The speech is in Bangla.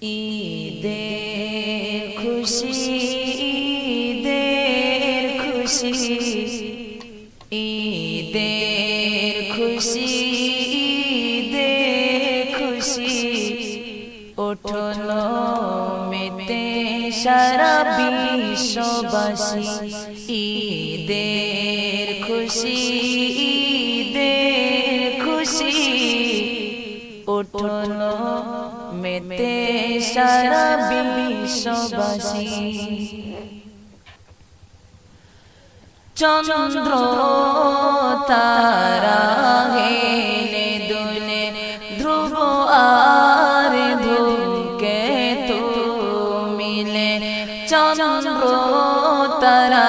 ঈদের খুশি ঈদের খুশি ঈদের খুশি ঈদের খুশি ওঠল মেতে সারা বিশ্ববাসী ঈদের খুশি ঈদের খুশি ওঠল মেতে সারা বিশ্ববাসী চন্দ্র তারা হেলে দুলে ধ্রুব আর ধূমকেতু মিলে চন্দ্র তারা